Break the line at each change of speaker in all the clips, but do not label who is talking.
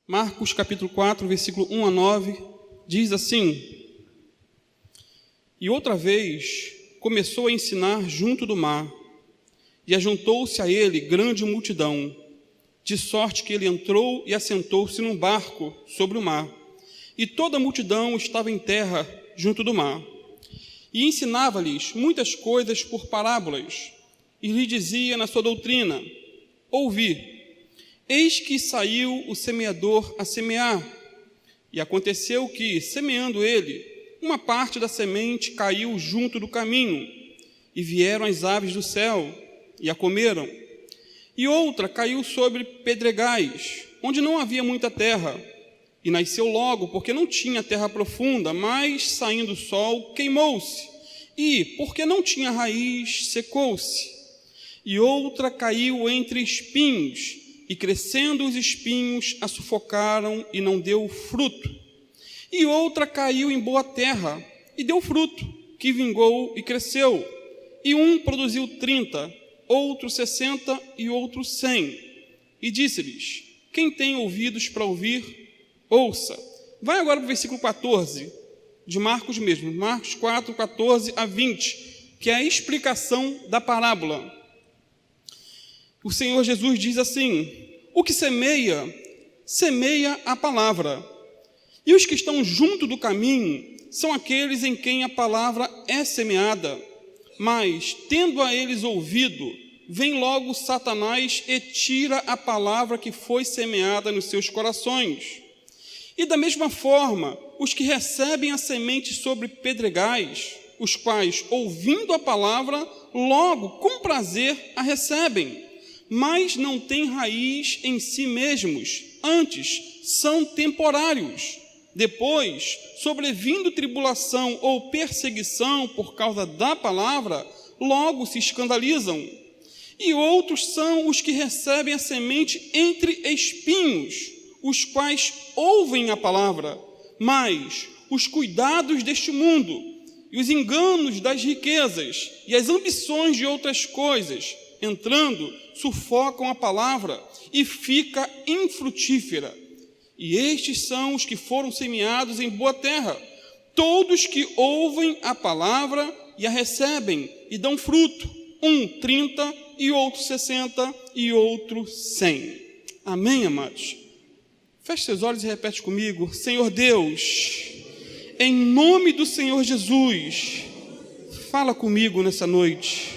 Marcos capítulo 4, versículo 1 a 9, diz assim: E outra vez começou a ensinar junto do mar, e ajuntou-se a ele grande multidão, de sorte que ele entrou e assentou-se num barco sobre o mar, e toda a multidão estava em terra junto do mar. E ensinava-lhes muitas coisas por parábolas, e lhe dizia na sua doutrina: Ouvi, eis que saiu o semeador a semear. E aconteceu que, semeando ele, uma parte da semente caiu junto do caminho, e vieram as aves do céu, e a comeram. E outra caiu sobre pedregais, onde não havia muita terra, e nasceu logo, porque não tinha terra profunda, mas, saindo o sol, queimou-se, e, porque não tinha raiz, secou-se. E outra caiu entre espinhos, e crescendo os espinhos a sufocaram, e não deu fruto. E outra caiu em boa terra, e deu fruto, que vingou e cresceu. E um produziu 30, outro 60 e outro 100. E disse-lhes: Quem tem ouvidos para ouvir, ouça. Vai agora para o versículo 14, de Marcos mesmo, Marcos 4, 14 a 20, que é a explicação da parábola. O Senhor Jesus diz assim: O que semeia, semeia a palavra. E os que estão junto do caminho são aqueles em quem a palavra é semeada. Mas, tendo a eles ouvido, vem logo Satanás e tira a palavra que foi semeada nos seus corações. E da mesma forma, os que recebem a semente sobre pedregais, os quais, ouvindo a palavra, logo, com prazer, a recebem, mas não têm raiz em si mesmos, antes são temporários. Depois, sobrevindo tribulação ou perseguição por causa da palavra, logo se escandalizam. E outros são os que recebem a semente entre espinhos, os quais ouvem a palavra, mas os cuidados deste mundo, e os enganos das riquezas, e as ambições de outras coisas, entrando, sufocam a palavra e fica infrutífera. E estes são os que foram semeados em boa terra, todos que ouvem a palavra e a recebem, e dão fruto, um 30, e outro 60, e outro 100. Amém, amados? Feche seus olhos e repete comigo: Senhor Deus, em nome do Senhor Jesus, fala comigo nessa noite.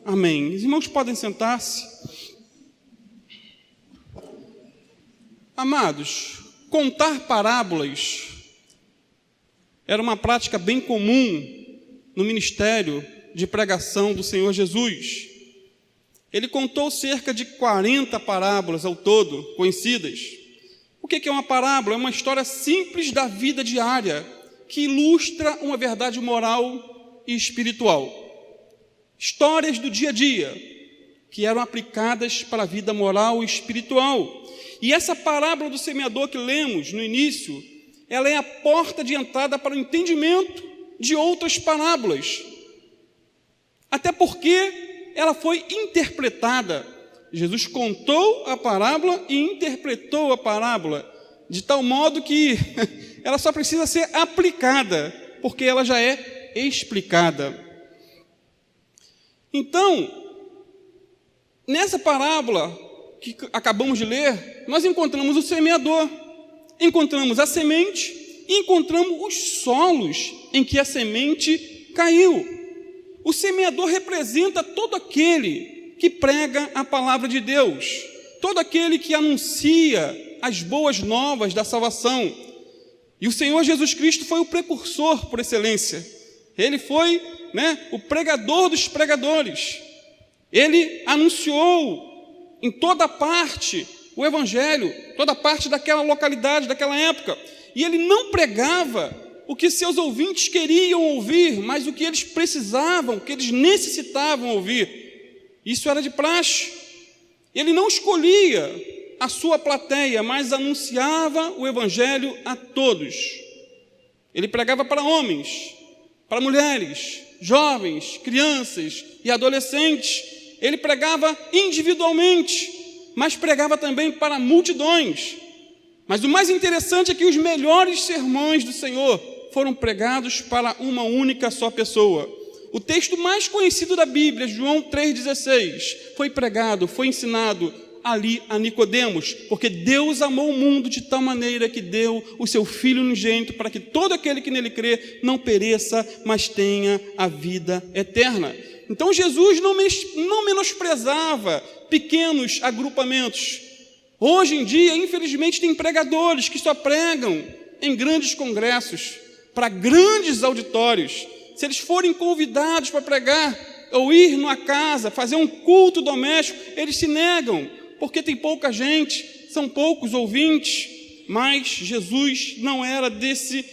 Amém. Os irmãos podem sentar-se. Amados, contar parábolas era uma prática bem comum no ministério de pregação do Senhor Jesus. Ele contou cerca de 40 parábolas ao todo, conhecidas. O que é uma parábola? É uma história simples da vida diária, que ilustra uma verdade moral e espiritual. Histórias do dia a dia, que eram aplicadas para a vida moral e espiritual. E essa parábola do semeador que lemos no início, ela é a porta de entrada para o entendimento de outras parábolas. Até porque ela foi interpretada. Jesus contou a parábola e interpretou a parábola, de tal modo que ela só precisa ser aplicada, porque ela já é explicada. Então, nessa parábola que acabamos de ler, nós encontramos o semeador, encontramos a semente e encontramos os solos em que a semente caiu. O semeador representa todo aquele que prega a palavra de Deus, todo aquele que anuncia as boas novas da salvação. E o Senhor Jesus Cristo foi o precursor por excelência. Ele foi, o pregador dos pregadores. Ele anunciou em toda parte o evangelho, toda parte daquela localidade, daquela época. E ele não pregava o que seus ouvintes queriam ouvir, mas o que eles precisavam, o que eles necessitavam ouvir. Isso era de praxe. Ele não escolhia a sua plateia, mas anunciava o evangelho a todos. Ele pregava para homens, para mulheres, jovens, crianças e adolescentes. Ele pregava individualmente, mas pregava também para multidões. Mas o mais interessante é que os melhores sermões do Senhor foram pregados para uma única só pessoa. O texto mais conhecido da Bíblia, João 3,16, foi pregado, foi ensinado ali a Nicodemos, porque Deus amou o mundo de tal maneira que deu o seu Filho unigênito para que todo aquele que nele crê não pereça, mas tenha a vida eterna. Então Jesus não menosprezava pequenos agrupamentos. Hoje em dia, infelizmente, tem pregadores que só pregam em grandes congressos, para grandes auditórios. Se eles forem convidados para pregar, ou ir numa casa, fazer um culto doméstico, eles se negam, porque tem pouca gente, são poucos ouvintes. Mas Jesus não era desse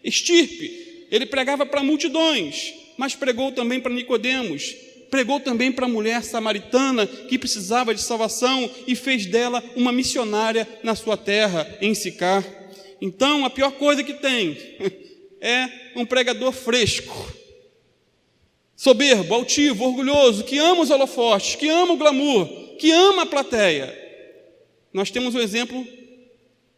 estirpe. Ele pregava para multidões, mas pregou também para Nicodemos, pregou também para a mulher samaritana que precisava de salvação e fez dela uma missionária na sua terra, em Sicar. Então, a pior coisa que tem é um pregador fresco, soberbo, altivo, orgulhoso, que ama os holofotes, que ama o glamour, que ama a plateia. Nós temos um exemplo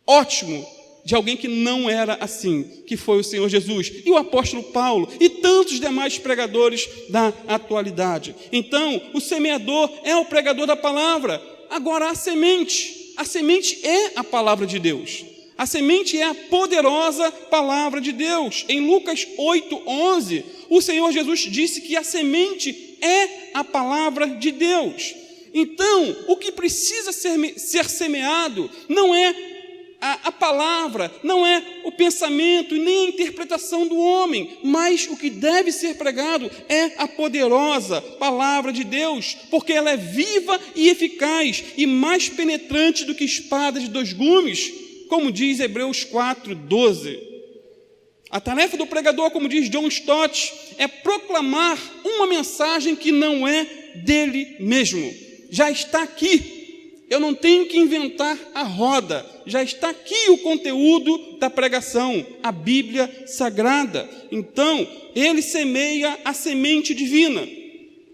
ótimo de alguém que não era assim, que foi o Senhor Jesus, e o apóstolo Paulo, e tantos demais pregadores da atualidade. Então, o semeador é o pregador da palavra. Agora, a semente é a palavra de Deus. A semente é a poderosa palavra de Deus. Em Lucas 8:11, o Senhor Jesus disse que a semente é a palavra de Deus. Então, o que precisa ser semeado não é a palavra, não é o pensamento e nem a interpretação do homem, mas o que deve ser pregado é a poderosa palavra de Deus, porque ela é viva e eficaz e mais penetrante do que espada de 2 gumes, como diz Hebreus 4:12. A tarefa do pregador, como diz John Stott, é proclamar uma mensagem que não é dele mesmo. Já está aqui. Eu não tenho que inventar a roda. Já está aqui o conteúdo da pregação, a Bíblia Sagrada. Então, ele semeia a semente divina,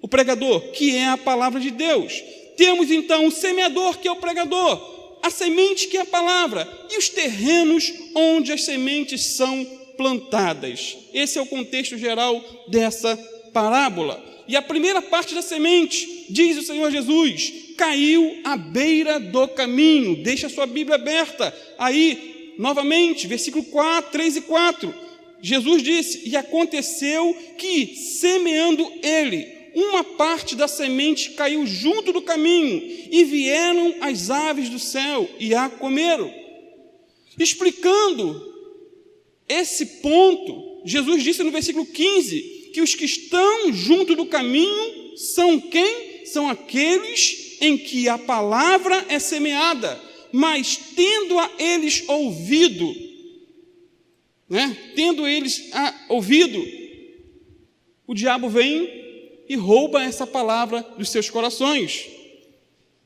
o pregador, que é a palavra de Deus. Temos então o semeador, que é o pregador, a semente, que é a palavra, e os terrenos onde as sementes são plantadas. Esse é o contexto geral dessa parábola. E a primeira parte da semente, diz o Senhor Jesus, caiu à beira do caminho. Deixa a sua Bíblia aberta. Aí, novamente, versículo 3 e 4. Jesus disse, e aconteceu que, semeando ele, uma parte da semente caiu junto do caminho, e vieram as aves do céu e a comeram. Explicando esse ponto, Jesus disse no versículo 15, que os que estão junto do caminho são quem? São aqueles em que a palavra é semeada, mas tendo a eles ouvido, o diabo vem e rouba essa palavra dos seus corações.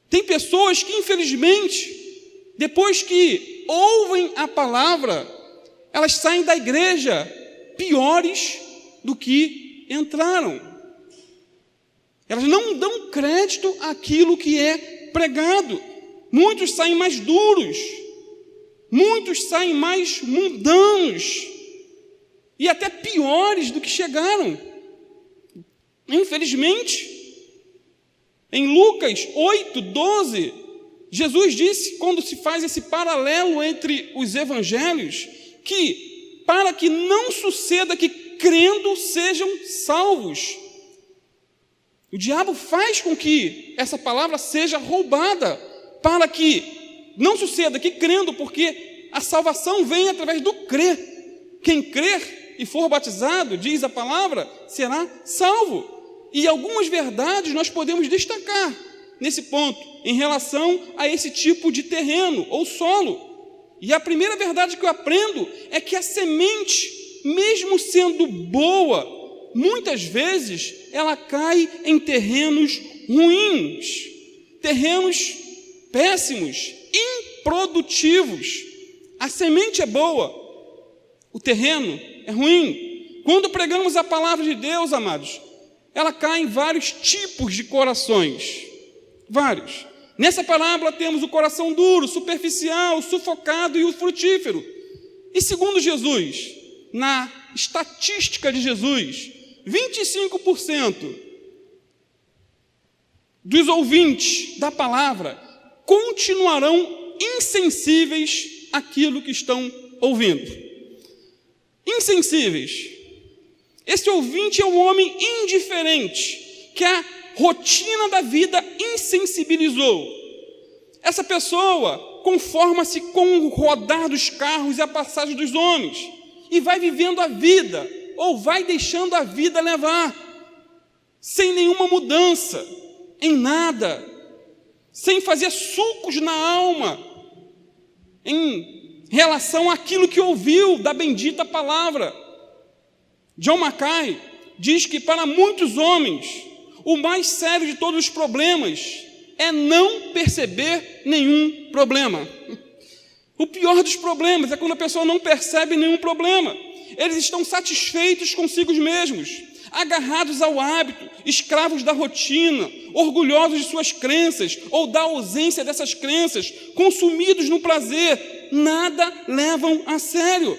Tem pessoas que, infelizmente, depois que ouvem a palavra, elas saem da igreja piores do que entraram. Elas não dão crédito àquilo que é pregado. Muitos saem mais duros, muitos saem mais mundanos e até piores do que chegaram. Infelizmente, em Lucas 8:12, Jesus disse, quando se faz esse paralelo entre os evangelhos, que para que não suceda que crendo sejam salvos. O diabo faz com que essa palavra seja roubada, para que não suceda que crendo, porque a salvação vem através do crer. Quem crer e for batizado, diz a palavra, será salvo. E algumas verdades nós podemos destacar nesse ponto, em relação a esse tipo de terreno ou solo. E a primeira verdade que eu aprendo é que a semente, mesmo sendo boa, muitas vezes ela cai em terrenos ruins, terrenos péssimos, improdutivos. A semente é boa, o terreno é ruim. Quando pregamos a palavra de Deus, amados, ela cai em vários tipos de corações, vários. Nessa parábola temos o coração duro, superficial, sufocado e o frutífero. E segundo Jesus, na estatística de Jesus, 25% dos ouvintes da palavra continuarão insensíveis àquilo que estão ouvindo. Insensíveis. Esse ouvinte é um homem indiferente, que a rotina da vida insensibilizou. Essa pessoa conforma-se com o rodar dos carros e a passagem dos homens, e vai vivendo a vida, ou vai deixando a vida levar, sem nenhuma mudança, em nada, sem fazer sulcos na alma, em relação àquilo que ouviu da bendita palavra. John Mackay diz que para muitos homens, o mais sério de todos os problemas é não perceber nenhum problema. O pior dos problemas é quando a pessoa não percebe nenhum problema. Eles estão satisfeitos consigo mesmos, agarrados ao hábito, escravos da rotina, orgulhosos de suas crenças ou da ausência dessas crenças, consumidos no prazer, nada levam a sério.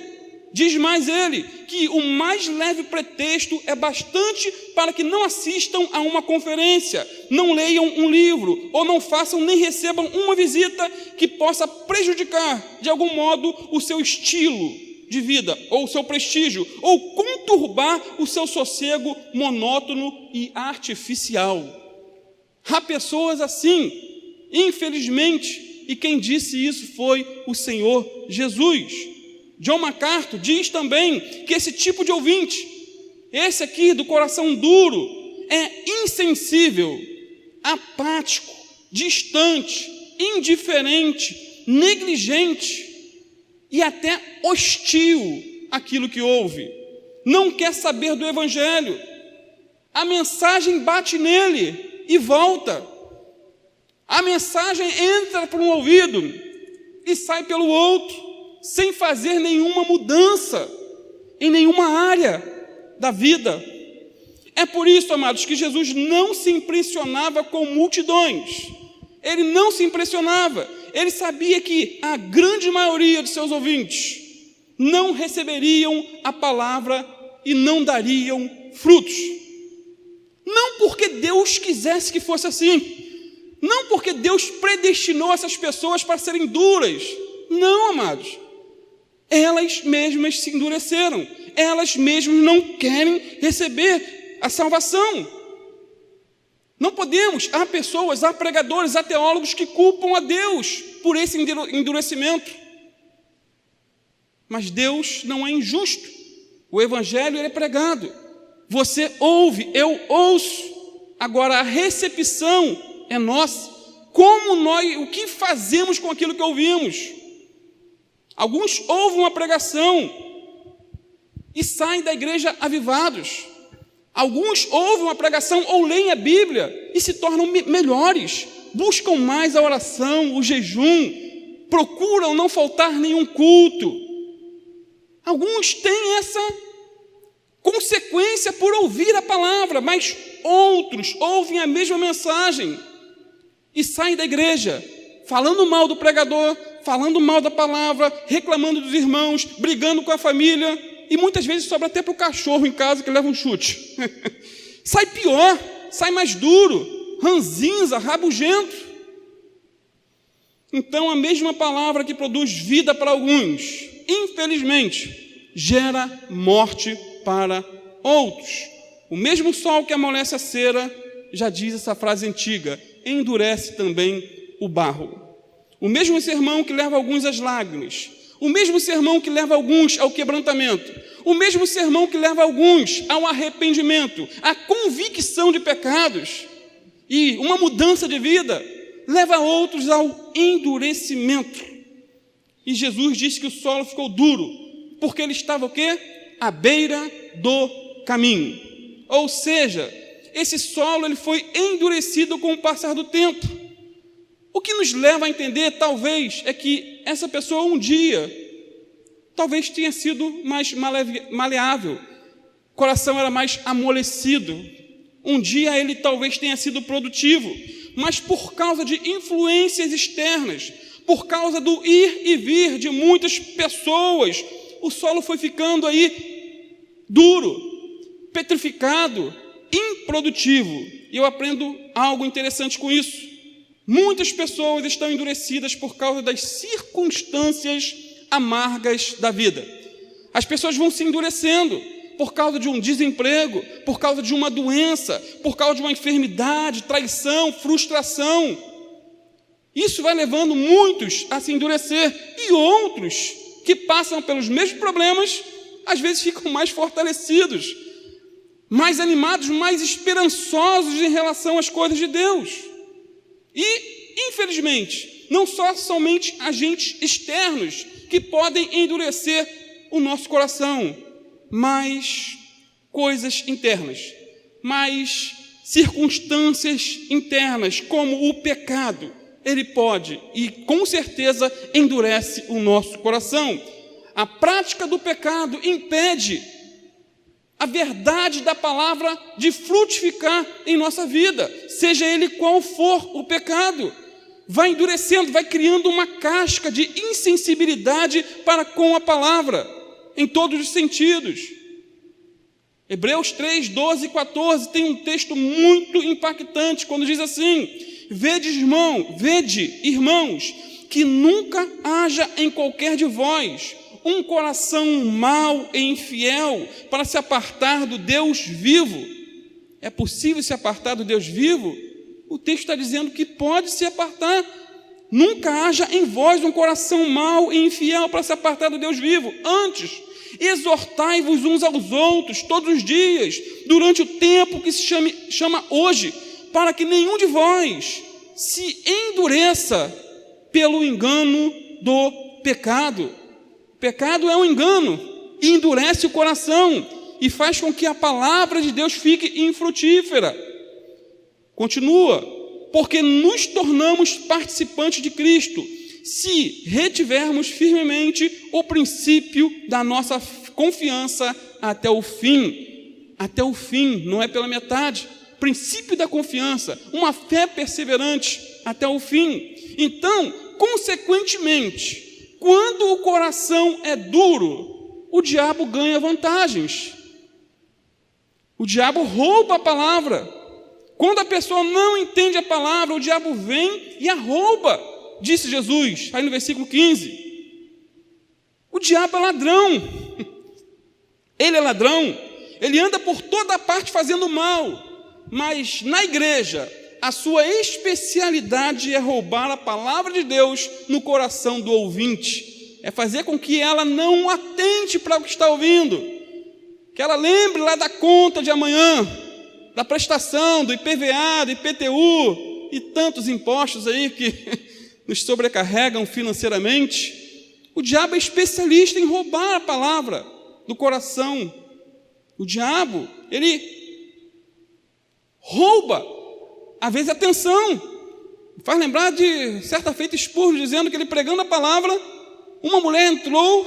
Diz mais ele, que o mais leve pretexto é bastante para que não assistam a uma conferência, não leiam um livro, ou não façam nem recebam uma visita que possa prejudicar, de algum modo, o seu estilo de vida, ou o seu prestígio, ou conturbar o seu sossego monótono e artificial. Há pessoas assim, infelizmente, e quem disse isso foi o Senhor Jesus. John MacArthur diz também que esse tipo de ouvinte, esse aqui do coração duro, é insensível, apático, distante, indiferente, negligente e até hostil àquilo que ouve. Não quer saber do Evangelho. A mensagem bate nele e volta. A mensagem entra por um ouvido e sai pelo outro, sem fazer nenhuma mudança em nenhuma área da vida. É por isso, amados, que Jesus não se impressionava com multidões. Ele não se impressionava. Ele sabia que a grande maioria de seus ouvintes não receberiam a palavra e não dariam frutos. Não porque Deus quisesse que fosse assim. Não porque Deus predestinou essas pessoas para serem duras. Não, amados. Elas mesmas se endureceram, elas mesmas não querem receber a salvação. Não podemos, há pessoas, há pregadores, há teólogos que culpam a Deus por esse endurecimento. Mas Deus não é injusto, o Evangelho ele é pregado, você ouve, eu ouço, agora a recepção é nossa. O que fazemos com aquilo que ouvimos? Alguns ouvem uma pregação e saem da igreja avivados. Alguns ouvem uma pregação ou leem a Bíblia e se tornam melhores. Buscam mais a oração, o jejum, procuram não faltar nenhum culto. Alguns têm essa consequência por ouvir a palavra, mas outros ouvem a mesma mensagem e saem da igreja falando mal do pregador, falando mal da palavra, reclamando dos irmãos, brigando com a família, e muitas vezes sobra até para o cachorro em casa que leva um chute. Sai pior, sai mais duro, ranzinza, rabugento. Então a mesma palavra que produz vida para alguns, infelizmente, gera morte para outros. O mesmo sol que amolece a cera, já diz essa frase antiga, endurece também o barro. O mesmo sermão que leva alguns às lágrimas, o mesmo sermão que leva alguns ao quebrantamento, o mesmo sermão que leva alguns ao arrependimento, à convicção de pecados e uma mudança de vida, leva outros ao endurecimento. E Jesus disse que o solo ficou duro, porque ele estava o quê? À beira do caminho. Ou seja, esse solo ele foi endurecido com o passar do tempo. O que nos leva a entender, talvez, é que essa pessoa um dia, talvez tenha sido mais maleável, o coração era mais amolecido. Um dia ele talvez tenha sido produtivo, mas por causa de influências externas, por causa do ir e vir de muitas pessoas, o solo foi ficando aí duro, petrificado, improdutivo. E eu aprendo algo interessante com isso. Muitas pessoas estão endurecidas por causa das circunstâncias amargas da vida. As pessoas vão se endurecendo por causa de um desemprego, por causa de uma doença, por causa de uma enfermidade, traição, frustração. Isso vai levando muitos a se endurecer, e outros que passam pelos mesmos problemas, às vezes ficam mais fortalecidos, mais animados, mais esperançosos em relação às coisas de Deus. E, infelizmente, não só somente agentes externos que podem endurecer o nosso coração, mas coisas internas, mas circunstâncias internas, como o pecado, ele pode e com certeza endurece o nosso coração. A prática do pecado impede a verdade da palavra de frutificar em nossa vida, seja ele qual for o pecado. Vai endurecendo, vai criando uma casca de insensibilidade para com a palavra, em todos os sentidos. Hebreus 3, 12 e 14 tem um texto muito impactante, quando diz assim: vede, irmãos, que nunca haja em qualquer de vós um coração mau e infiel para se apartar do Deus vivo. É possível se apartar do Deus vivo? O texto está dizendo que pode se apartar. Nunca haja em vós um coração mau e infiel para se apartar do Deus vivo. Antes, exortai-vos uns aos outros todos os dias, durante o tempo que se chama hoje, para que nenhum de vós se endureça pelo engano do pecado. O pecado é um engano, e endurece o coração, e faz com que a palavra de Deus fique infrutífera. Continua: porque nos tornamos participantes de Cristo, se retivermos firmemente o princípio da nossa confiança até o fim. Até o fim, não é pela metade. Princípio da confiança, uma fé perseverante até o fim. Então, consequentemente, quando o coração é duro, o diabo ganha vantagens. O diabo rouba a palavra. Quando a pessoa não entende a palavra, o diabo vem e a rouba, disse Jesus, aí no versículo 15. O diabo é ladrão. Ele é ladrão. Ele anda por toda parte fazendo mal. Mas na igreja, a sua especialidade é roubar a palavra de Deus no coração do ouvinte. É fazer com que ela não atente para o que está ouvindo. Que ela lembre lá da conta de amanhã, da prestação, do IPVA, do IPTU e tantos impostos aí que nos sobrecarregam financeiramente. O diabo é especialista em roubar a palavra do coração. O diabo, ele rouba, às vezes, a atenção. Faz lembrar de certa feita Spurgeon dizendo que ele pregando a palavra, uma mulher entrou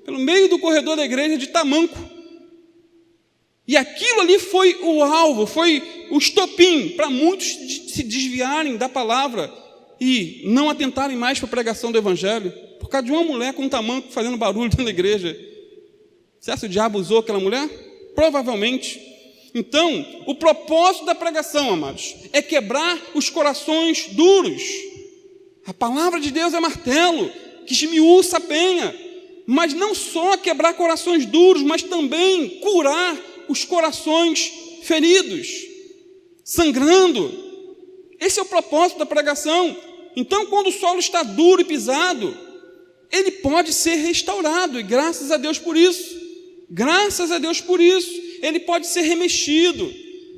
pelo meio do corredor da igreja de tamanco. E aquilo ali foi o alvo, foi o estopim para muitos se desviarem da palavra e não atentarem mais para a pregação do evangelho, por causa de uma mulher com um tamanco fazendo barulho dentro da igreja. Você acha que o diabo usou aquela mulher? Provavelmente. Então, o propósito da pregação, amados, é quebrar os corações duros. A palavra de Deus é martelo, que esmiuça a penha. Mas não só quebrar corações duros, mas também curar os corações feridos, sangrando. Esse é o propósito da pregação. Então, quando o solo está duro e pisado, ele pode ser restaurado, e graças a Deus por isso. Graças a Deus por isso. Ele pode ser remexido,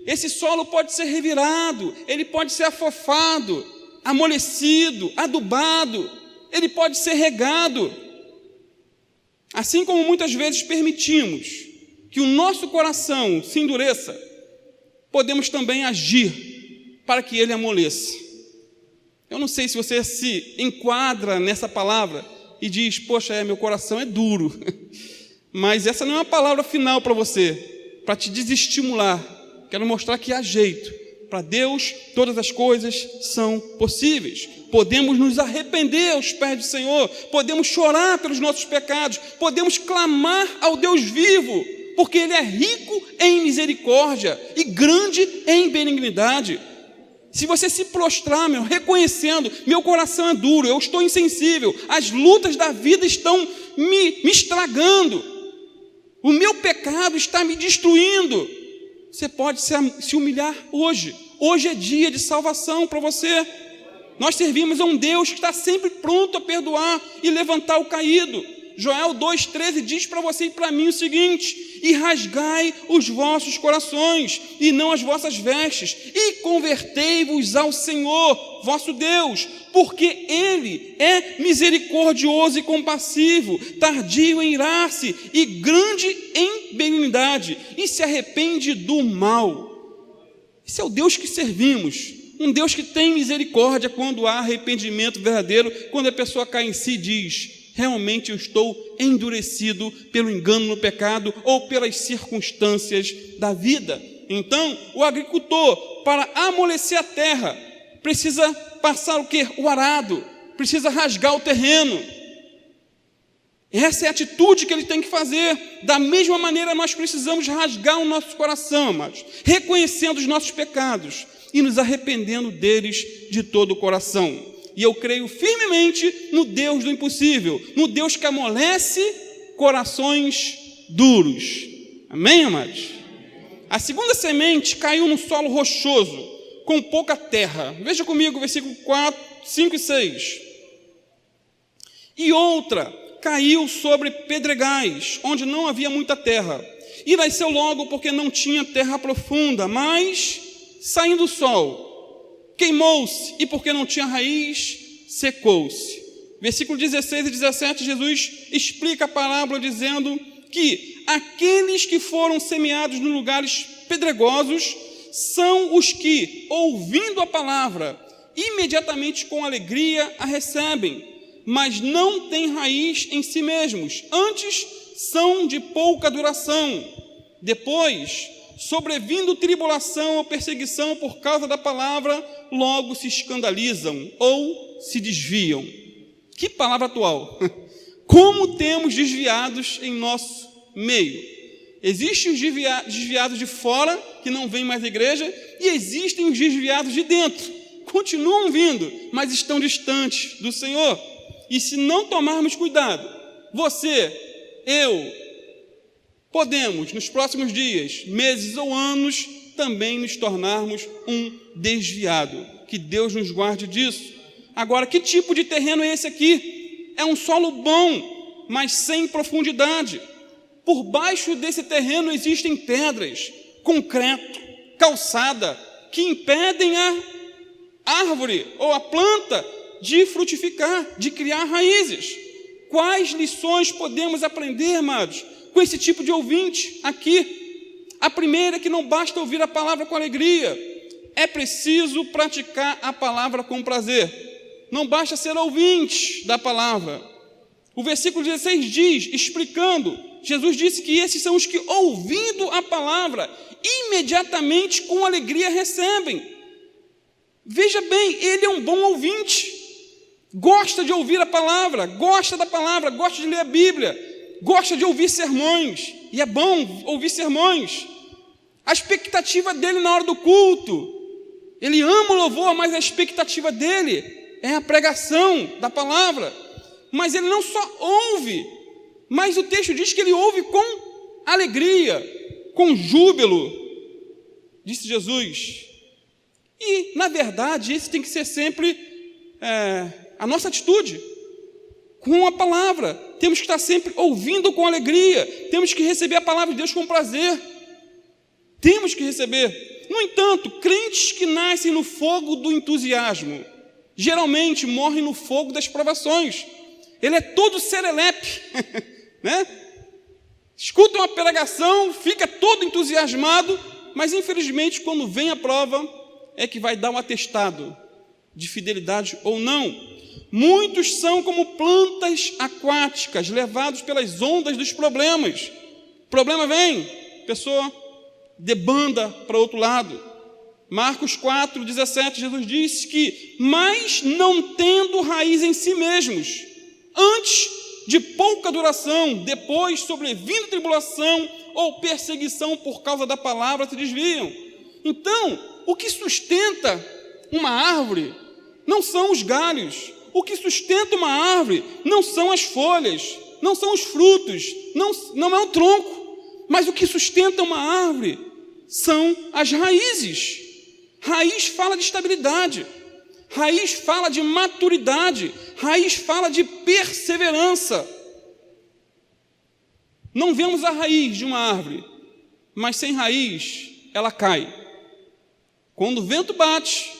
esse solo pode ser revirado, ele pode ser afofado, amolecido, adubado, ele pode ser regado. Assim como muitas vezes permitimos que o nosso coração se endureça, podemos também agir para que ele amoleça. Eu não sei se você se enquadra nessa palavra e diz: poxa, meu coração é duro. Mas essa não é uma palavra final para você, para te desestimular. Quero mostrar que há jeito Para Deus, todas as coisas são possíveis. Podemos nos arrepender aos pés do Senhor, podemos chorar pelos nossos pecados, podemos clamar ao Deus vivo, porque Ele é rico em misericórdia e grande em benignidade. Se você se prostrar, reconhecendo, meu coração é duro, eu estou insensível, as lutas da vida estão me estragando, o meu pecado está me destruindo, você pode se humilhar hoje. Hoje é dia de salvação para você. Nós servimos a um Deus que está sempre pronto a perdoar e levantar o caído. Joel 2,13 diz para você e para mim o seguinte: e rasgai os vossos corações, e não as vossas vestes, e convertei-vos ao Senhor, vosso Deus, porque Ele é misericordioso e compassivo, tardio em irar-se, e grande em benignidade, e se arrepende do mal. Esse é o Deus que servimos, um Deus que tem misericórdia quando há arrependimento verdadeiro, quando a pessoa cai em si e diz: realmente eu estou endurecido pelo engano no pecado ou pelas circunstâncias da vida. Então, o agricultor, para amolecer a terra, precisa passar o quê? O arado, precisa rasgar o terreno. Essa é a atitude que ele tem que fazer. Da mesma maneira, nós precisamos rasgar o nosso coração, amados, reconhecendo os nossos pecados e nos arrependendo deles de todo o coração. E eu creio firmemente no Deus do impossível, no Deus que amolece corações duros. Amém, amados? A segunda semente caiu num solo rochoso, com pouca terra. Veja comigo, versículo 4, 5 e 6. E outra caiu sobre pedregais, onde não havia muita terra. E nasceu logo porque não tinha terra profunda, mas, saindo o sol, queimou-se, e porque não tinha raiz, secou-se. Versículo 16 e 17, Jesus explica a parábola dizendo que aqueles que foram semeados em lugares pedregosos são os que, ouvindo a palavra, imediatamente com alegria a recebem, mas não têm raiz em si mesmos, antes são de pouca duração. Depois, sobrevindo tribulação ou perseguição por causa da palavra, logo se escandalizam ou se desviam. Que palavra atual! Como temos desviados em nosso meio. Existem os desviados de fora, que não vêm mais à igreja, e existem os desviados de dentro. Continuam vindo, mas estão distantes do Senhor. E se não tomarmos cuidado, você, eu, podemos, nos próximos dias, meses ou anos, também nos tornarmos um desviado. Que Deus nos guarde disso. Agora, que tipo de terreno é esse aqui? É um solo bom, mas sem profundidade. Por baixo desse terreno existem pedras, concreto, calçada, que impedem a árvore ou a planta de frutificar, de criar raízes. Quais lições podemos aprender, amados, com esse tipo de ouvinte aqui? A primeira é que não basta ouvir a palavra com alegria, é preciso praticar a palavra com prazer. Não basta ser ouvinte da palavra. O versículo 16 diz, explicando, Jesus disse que esses são os que, ouvindo a palavra, imediatamente com alegria recebem. Veja bem, ele é um bom ouvinte, gosta de ouvir a palavra, gosta da palavra, gosta de ler a Bíblia, gosta de ouvir sermões, e é bom ouvir sermões. A expectativa dele na hora do culto, ele ama o louvor, mas a expectativa dele é a pregação da palavra. Mas ele não só ouve, mas o texto diz que ele ouve com alegria, com júbilo, disse Jesus. E, na verdade, isso tem que ser sempre a nossa atitude com a palavra. Temos que estar sempre ouvindo com alegria, temos que receber a palavra de Deus com prazer. Temos que receber. No entanto, crentes que nascem no fogo do entusiasmo, geralmente morrem no fogo das provações. Ele é todo serelepe, né? Escuta uma pregação, fica todo entusiasmado, mas infelizmente quando vem a prova é que vai dar um atestado de fidelidade ou não. Muitos são como plantas aquáticas, levados pelas ondas dos problemas. O problema vem, a pessoa debanda para o outro lado, Marcos 4:17, Jesus disse que, mas não tendo raiz em si mesmos, antes de pouca duração, depois sobrevindo tribulação ou perseguição por causa da palavra, se desviam. Então, o que sustenta uma árvore não são os galhos, o que sustenta uma árvore não são as folhas, não são os frutos, não é o tronco, mas o que sustenta uma árvore são as raízes. Raiz fala de estabilidade, raiz fala de maturidade, raiz fala de perseverança. Não vemos a raiz de uma árvore, mas sem raiz ela cai. Quando o vento bate,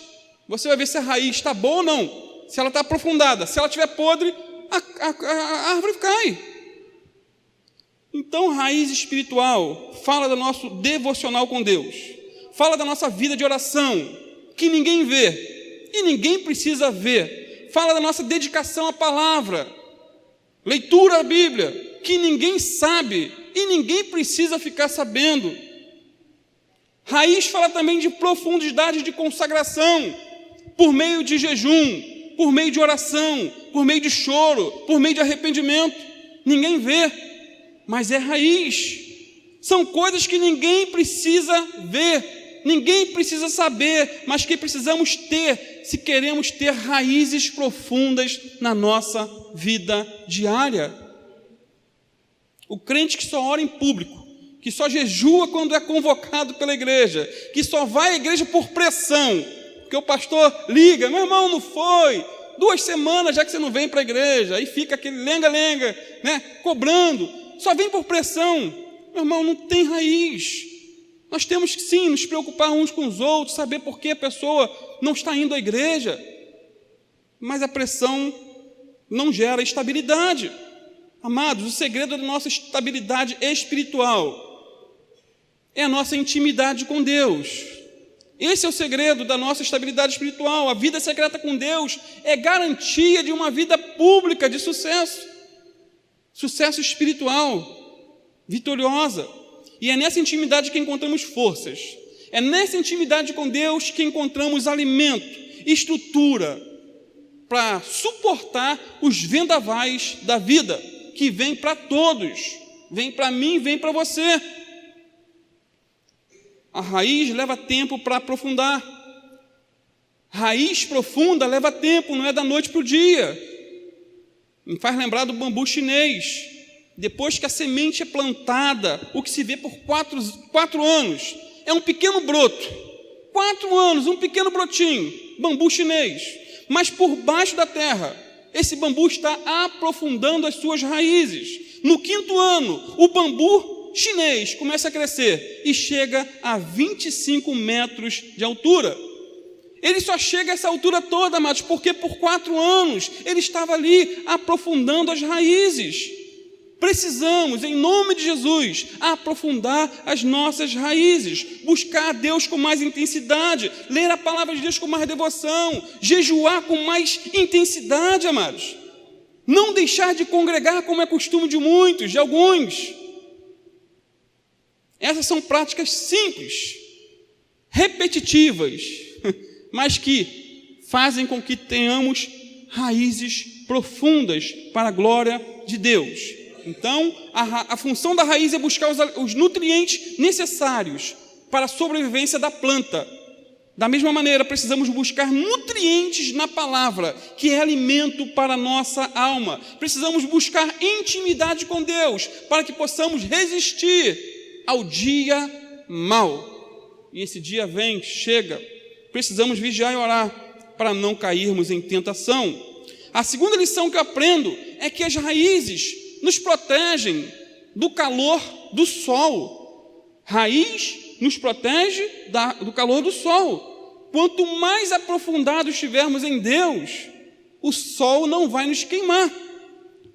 você vai ver se a raiz está boa ou não, se ela está aprofundada. Se ela estiver podre, a árvore cai. Então, raiz espiritual fala do nosso devocional com Deus, fala da nossa vida de oração, que ninguém vê e ninguém precisa ver. Fala da nossa dedicação à palavra, leitura da Bíblia, que ninguém sabe e ninguém precisa ficar sabendo. Raiz fala também de profundidade de consagração, por meio de jejum, por meio de oração, por meio de choro, por meio de arrependimento. Ninguém vê, mas é raiz. São coisas que ninguém precisa ver, ninguém precisa saber, mas que precisamos ter, se queremos ter raízes profundas na nossa vida diária. O crente que só ora em público, que só jejua quando é convocado pela igreja, que só vai à igreja por pressão, porque o pastor liga, meu irmão, não foi, 2 semanas já que você não vem para a igreja, aí fica aquele lenga-lenga, né, cobrando, só vem por pressão. Meu irmão, não tem raiz. Nós temos que sim nos preocupar uns com os outros, saber por que a pessoa não está indo à igreja, mas a pressão não gera estabilidade. Amados, o segredo da nossa estabilidade espiritual é a nossa intimidade com Deus. Esse é o segredo da nossa estabilidade espiritual. A vida secreta com Deus é garantia de uma vida pública de sucesso, sucesso espiritual, vitoriosa. E é nessa intimidade que encontramos forças, é nessa intimidade com Deus que encontramos alimento, estrutura, para suportar os vendavais da vida, que vem para todos, vem para mim, vem para você. A raiz leva tempo para aprofundar. Raiz profunda leva tempo, não é da noite para o dia. Me faz lembrar do bambu chinês. Depois que a semente é plantada, o que se vê por 4 anos é um pequeno broto. 4 anos, um pequeno brotinho, bambu chinês. Mas por baixo da terra, esse bambu está aprofundando as suas raízes. No 5º ano, o bambu chinês começa a crescer e chega a 25 metros de altura. Ele só chega a essa altura toda, amados, porque por 4 anos ele estava ali aprofundando as raízes. Precisamos, em nome de Jesus, aprofundar as nossas raízes, buscar a Deus com mais intensidade, ler a palavra de Deus com mais devoção, jejuar com mais intensidade, amados. Não deixar de congregar como é costume de muitos, de alguns. Essas são práticas simples, repetitivas, mas que fazem com que tenhamos raízes profundas para a glória de Deus. Então, a função da raiz é buscar os nutrientes necessários para a sobrevivência da planta. Da mesma maneira, precisamos buscar nutrientes na palavra, que é alimento para a nossa alma. Precisamos buscar intimidade com Deus, para que possamos resistir ao dia mau. E esse dia vem, chega. Precisamos vigiar e orar para não cairmos em tentação. A segunda lição que eu aprendo é que as raízes nos protegem do calor do sol. Raiz nos protege do calor do sol. Quanto mais aprofundados estivermos em Deus, o sol não vai nos queimar.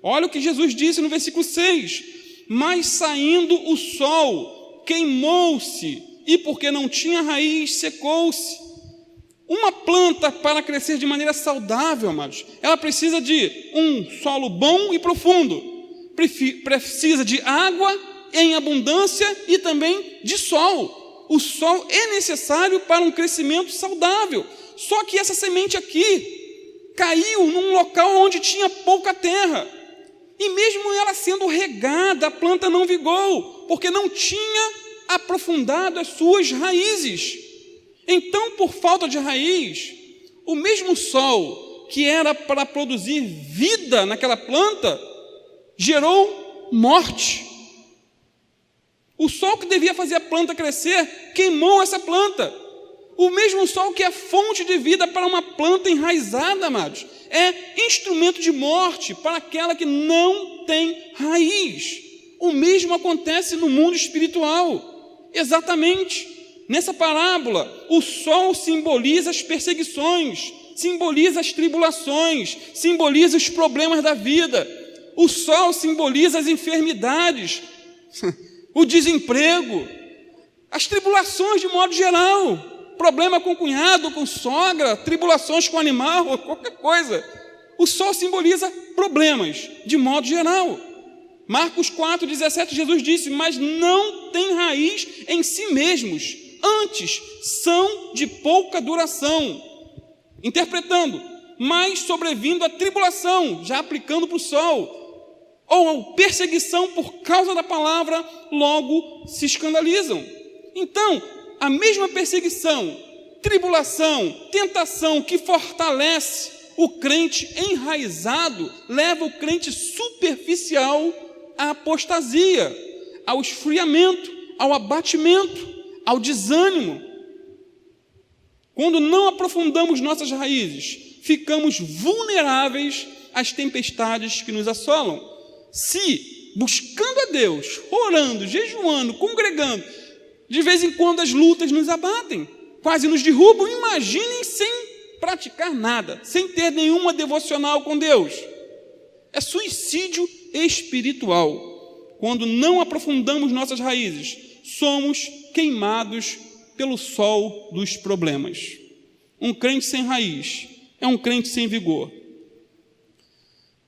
Olha o que Jesus disse no versículo 6. Mas saindo o sol, queimou-se, e porque não tinha raiz, secou-se. Uma planta, para crescer de maneira saudável, amados, ela precisa de um solo bom e profundo. Precisa de água em abundância e também de sol. O sol é necessário para um crescimento saudável. Só que essa semente aqui caiu num local onde tinha pouca terra. E mesmo ela sendo regada, a planta não vigou, porque não tinha aprofundado as suas raízes. Então, por falta de raiz, o mesmo sol que era para produzir vida naquela planta, gerou morte. O sol que devia fazer a planta crescer, queimou essa planta. O mesmo sol que é fonte de vida para uma planta enraizada, amados, é instrumento de morte para aquela que não tem raiz. O mesmo acontece no mundo espiritual. Exatamente. Nessa parábola, o sol simboliza as perseguições, simboliza as tribulações, simboliza os problemas da vida. O sol simboliza as enfermidades, o desemprego, as tribulações de modo geral. Problema com cunhado, com sogra, tribulações com animal, qualquer coisa. O sol simboliza problemas, de modo geral. Marcos 4,17, Jesus disse: mas não tem raiz em si mesmos, antes são de pouca duração. Interpretando, mas sobrevindo a tribulação, já aplicando para o sol, ou perseguição por causa da palavra, logo se escandalizam. Então, a mesma perseguição, tribulação, tentação que fortalece o crente enraizado, leva o crente superficial à apostasia, ao esfriamento, ao abatimento, ao desânimo. Quando não aprofundamos nossas raízes, ficamos vulneráveis às tempestades que nos assolam. Se, buscando a Deus, orando, jejuando, congregando, de vez em quando as lutas nos abatem, quase nos derrubam, imaginem sem praticar nada, sem ter nenhuma devocional com Deus. É suicídio espiritual. Quando não aprofundamos nossas raízes, somos queimados pelo sol dos problemas. Um crente sem raiz é um crente sem vigor.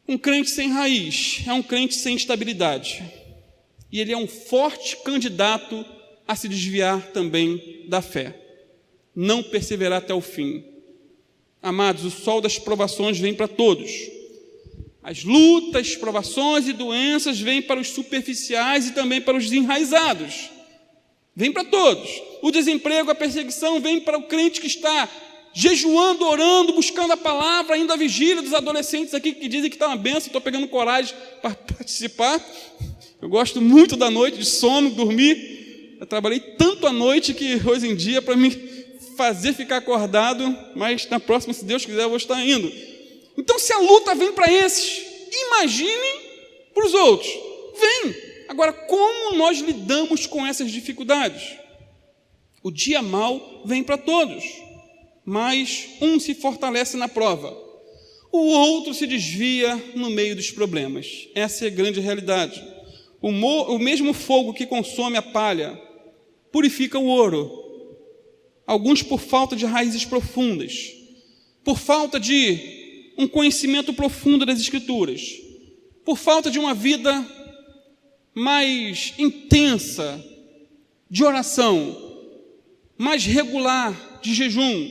Um crente sem raiz é um crente sem estabilidade. E ele é um forte candidato a se desviar também da fé. Não perseverar até o fim. Amados, o sol das provações vem para todos. As lutas, provações e doenças vêm para os superficiais e também para os enraizados. Vem para todos. O desemprego, a perseguição vem para o crente que está jejuando, orando, buscando a palavra, indo à vigília. Dos adolescentes aqui que dizem que está uma benção, estou pegando coragem para participar. Eu gosto muito da noite, de sono, dormir. Eu trabalhei tanto à noite que hoje em dia, para me fazer ficar acordado, mas na próxima, se Deus quiser, eu vou estar indo. Então, se a luta vem para esses, imaginem para os outros. Vem. Agora, como nós lidamos com essas dificuldades? O dia mau vem para todos, mas um se fortalece na prova, o outro se desvia no meio dos problemas. Essa é a grande realidade. O mesmo fogo que consome a palha purifica o ouro. Alguns por falta de raízes profundas, por falta de um conhecimento profundo das Escrituras, por falta de uma vida mais intensa de oração, mais regular de jejum,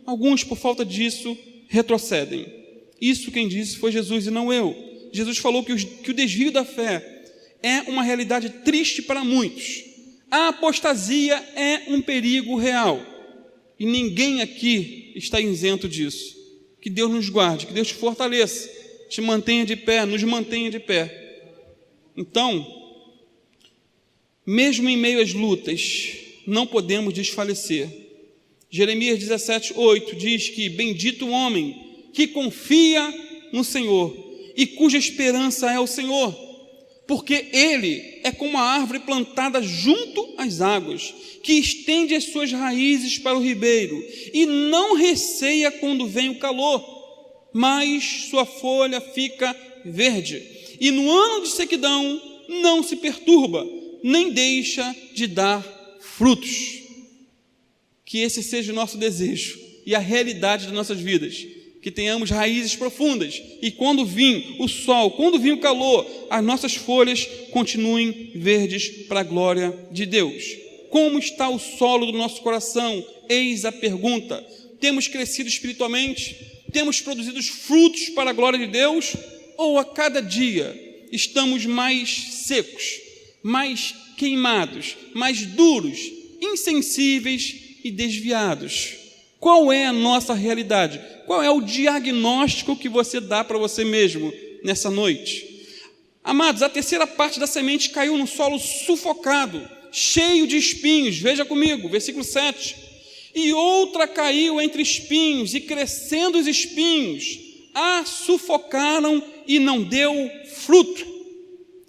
alguns por falta disso retrocedem. Isso quem disse foi Jesus e não eu. Jesus falou que o desvio da fé é uma realidade triste para muitos. A apostasia é um perigo real e ninguém aqui está isento disso. Que Deus nos guarde, que Deus te fortaleça, te mantenha de pé, nos mantenha de pé. Então, mesmo em meio às lutas, não podemos desfalecer. Jeremias 17:8 diz que bendito o homem que confia no Senhor e cuja esperança é o Senhor, porque ele é como a árvore plantada junto às águas, que estende as suas raízes para o ribeiro e não receia quando vem o calor, mas sua folha fica verde, e no ano de sequidão não se perturba, nem deixa de dar frutos. Que esse seja o nosso desejo e a realidade das nossas vidas, que tenhamos raízes profundas e quando vir o sol, quando vir o calor, as nossas folhas continuem verdes para a glória de Deus. Como está o solo do nosso coração? Eis a pergunta. Temos crescido espiritualmente? Temos produzido frutos para a glória de Deus? Ou a cada dia estamos mais secos, mais queimados, mais duros, insensíveis e desviados? Qual é a nossa realidade? Qual é o diagnóstico que você dá para você mesmo nessa noite? Amados, a terceira parte da semente caiu no solo sufocado, cheio de espinhos. Veja comigo, versículo 7. E outra caiu entre espinhos, e crescendo os espinhos, a sufocaram e não deu fruto.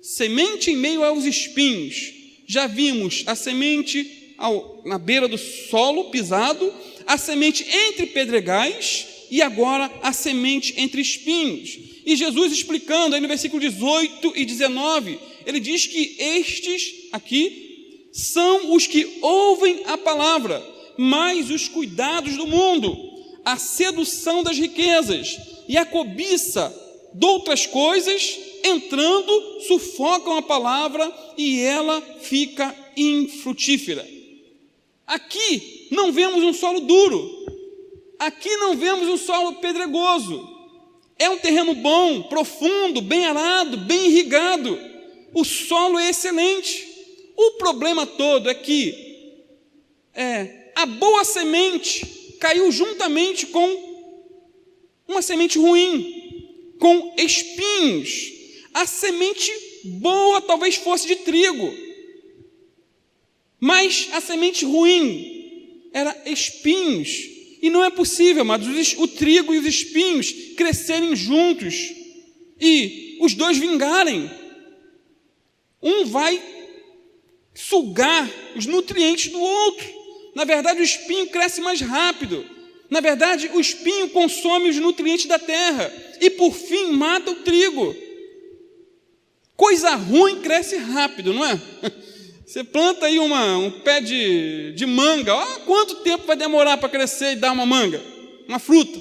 Semente em meio aos espinhos. Já vimos a semente na beira do solo pisado, a semente entre pedregais e agora a semente entre espinhos. E Jesus explicando aí no versículo 18 e 19, ele diz que estes aqui são os que ouvem a palavra, mas os cuidados do mundo, a sedução das riquezas e a cobiça de outras coisas, entrando, sufocam a palavra e ela fica infrutífera. Aqui não vemos um solo duro, aqui não vemos um solo pedregoso. É um terreno bom, profundo, bem arado, bem irrigado. O solo é excelente. O problema todo é que a boa semente caiu juntamente com uma semente ruim, com espinhos. A semente boa talvez fosse de trigo, mas a semente ruim era espinhos. E não é possível, amados, o trigo e os espinhos crescerem juntos e os dois vingarem. Um vai sugar os nutrientes do outro. Na verdade, o espinho cresce mais rápido. Na verdade, o espinho consome os nutrientes da terra e, por fim, mata o trigo. Coisa ruim cresce rápido, não é? Você planta aí um pé de manga, olha quanto tempo vai demorar para crescer e dar uma manga, uma fruta.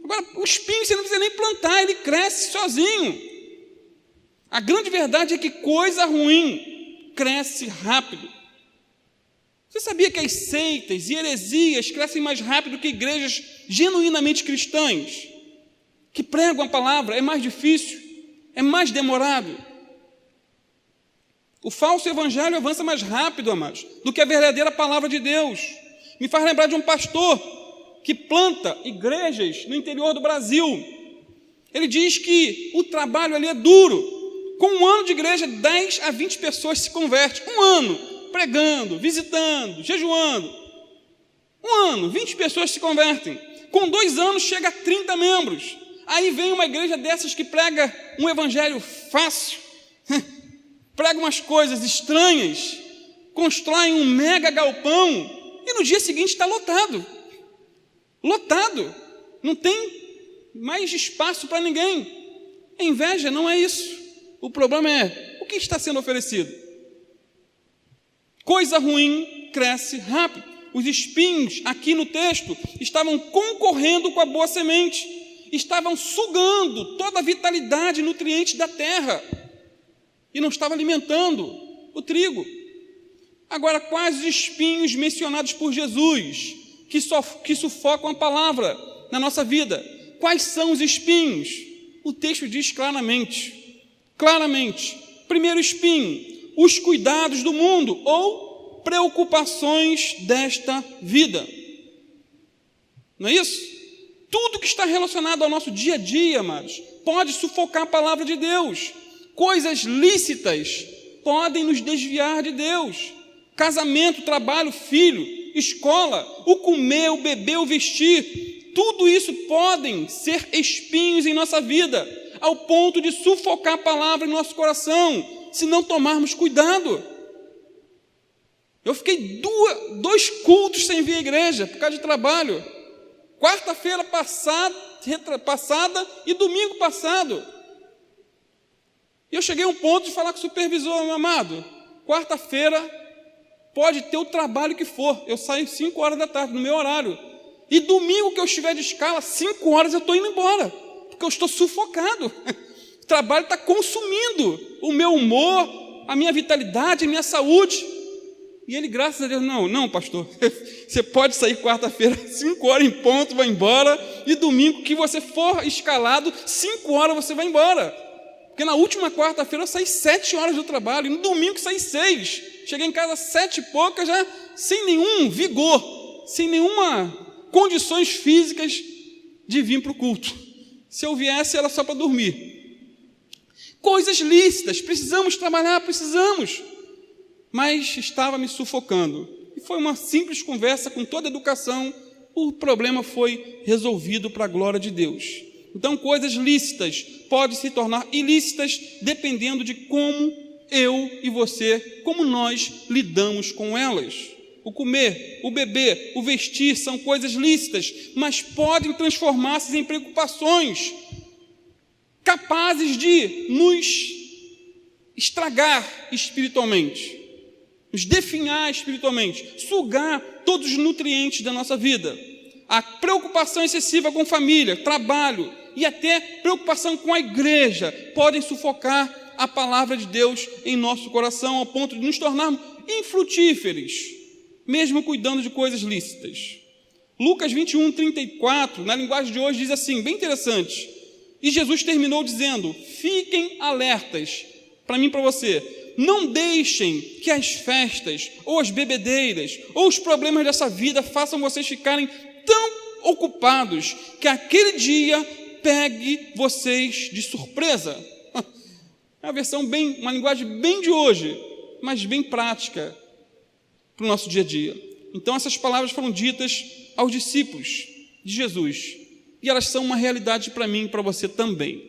Agora, o espinho você não precisa nem plantar, ele cresce sozinho. A grande verdade é que coisa ruim cresce rápido. Você sabia que as seitas e heresias crescem mais rápido que igrejas genuinamente cristãs? Que pregam a palavra, é mais difícil, é mais demorado. O falso evangelho avança mais rápido, amados, do que a verdadeira palavra de Deus. Me faz lembrar de um pastor que planta igrejas no interior do Brasil. Ele diz que o trabalho ali é duro. Com um ano de igreja, 10 a 20 pessoas se convertem. Um ano, pregando, visitando, jejuando. Um ano, 20 pessoas se convertem. Com 2 anos, chega a 30 membros. Aí vem uma igreja dessas que prega um evangelho fácil, prega umas coisas estranhas, constrói um mega galpão e no dia seguinte está lotado. Lotado. Não tem mais espaço para ninguém. A inveja não é isso. O problema é o que está sendo oferecido. Coisa ruim cresce rápido. Os espinhos, aqui no texto, estavam concorrendo com a boa semente. Estavam sugando toda a vitalidade e nutrientes da terra. E não estava alimentando o trigo. Agora, quais os espinhos mencionados por Jesus que sufocam a palavra na nossa vida? Quais são os espinhos? O texto diz claramente. Primeiro espinho, os cuidados do mundo ou preocupações desta vida. Não é isso? Tudo que está relacionado ao nosso dia a dia, amados, pode sufocar a palavra de Deus. Coisas lícitas podem nos desviar de Deus. Casamento, trabalho, filho, escola, o comer, o beber, o vestir, tudo isso podem ser espinhos em nossa vida, ao ponto de sufocar a palavra em nosso coração, se não tomarmos cuidado. Eu fiquei 2 cultos sem vir à igreja, por causa de trabalho. Quarta-feira passada e domingo passado. E eu cheguei a um ponto de falar com o supervisor, meu amado, quarta-feira pode ter o trabalho que for, eu saio 5 horas da tarde, no meu horário. E domingo que eu estiver de escala, 5 horas eu estou indo embora, porque eu estou sufocado. O trabalho está consumindo o meu humor, a minha vitalidade, a minha saúde. E ele, graças a Deus, não, pastor, você pode sair quarta-feira, 5 horas em ponto, vai embora, e domingo que você for escalado, 5 horas você vai embora. Porque na última quarta-feira eu saí 7 horas do trabalho, e no domingo saí 6. Cheguei em casa 7 e pouca, já sem nenhum vigor, sem nenhuma condições físicas de vir para o culto. Se eu viesse, era só para dormir. Coisas lícitas, precisamos trabalhar, precisamos. Mas estava me sufocando. E foi uma simples conversa com toda a educação, o problema foi resolvido para a glória de Deus. Então, coisas lícitas podem se tornar ilícitas dependendo de como eu e você, como nós lidamos com elas. O comer, o beber, o vestir são coisas lícitas, mas podem transformar-se em preocupações capazes de nos estragar espiritualmente, nos definhar espiritualmente, sugar todos os nutrientes da nossa vida. A preocupação excessiva com família, trabalho e até preocupação com a igreja podem sufocar a palavra de Deus em nosso coração ao ponto de nos tornarmos infrutíferos, mesmo cuidando de coisas lícitas. Lucas 21, 34, na linguagem de hoje, diz assim, bem interessante. E Jesus terminou dizendo, fiquem alertas, para mim e para você, não deixem que as festas, ou as bebedeiras, ou os problemas dessa vida façam vocês ficarem tão ocupados que aquele dia pegue vocês de surpresa. É uma linguagem bem de hoje, mas bem prática para o nosso dia a dia. Então essas palavras foram ditas aos discípulos de Jesus, e elas são uma realidade para mim e para você também.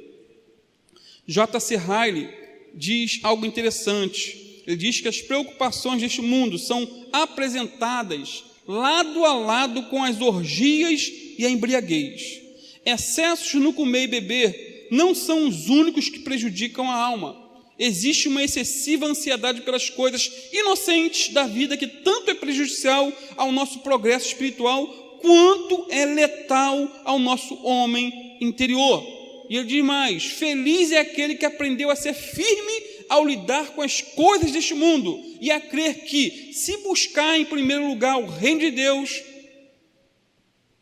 J.C. Ryle diz algo interessante. Ele diz que as preocupações deste mundo são apresentadas lado a lado com as orgias e a embriaguez. Excessos no comer e beber não são os únicos que prejudicam a alma. Existe uma excessiva ansiedade pelas coisas inocentes da vida que tanto é prejudicial ao nosso progresso espiritual, quanto é letal ao nosso homem interior. E ele diz mais, feliz é aquele que aprendeu a ser firme ao lidar com as coisas deste mundo e a crer que, se buscar em primeiro lugar o reino de Deus,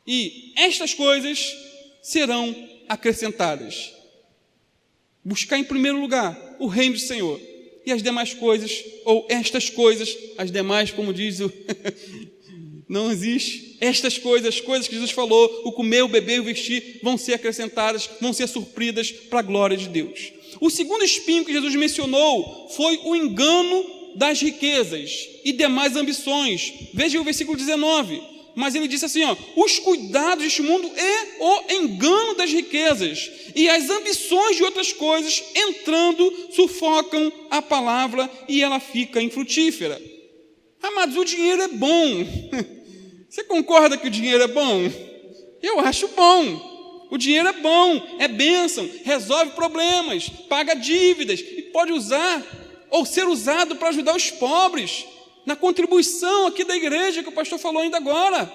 e estas coisas serão acrescentadas. Buscar em primeiro lugar o reino do Senhor, e as demais coisas, ou estas coisas, as demais, como diz o... Não existe. Estas coisas, as coisas que Jesus falou, o comer, o beber e o vestir, vão ser acrescentadas, vão ser supridas para a glória de Deus. O segundo espinho que Jesus mencionou foi o engano das riquezas e demais ambições. Veja o versículo 19. Mas ele disse assim, os cuidados deste mundo e o engano das riquezas e as ambições de outras coisas entrando sufocam a palavra e ela fica infrutífera. Amados, o dinheiro é bom. Você concorda que o dinheiro é bom? Eu acho bom. O dinheiro é bom, é bênção, resolve problemas, paga dívidas e pode usar ou ser usado para ajudar os pobres. Na contribuição aqui da igreja que o pastor falou ainda agora.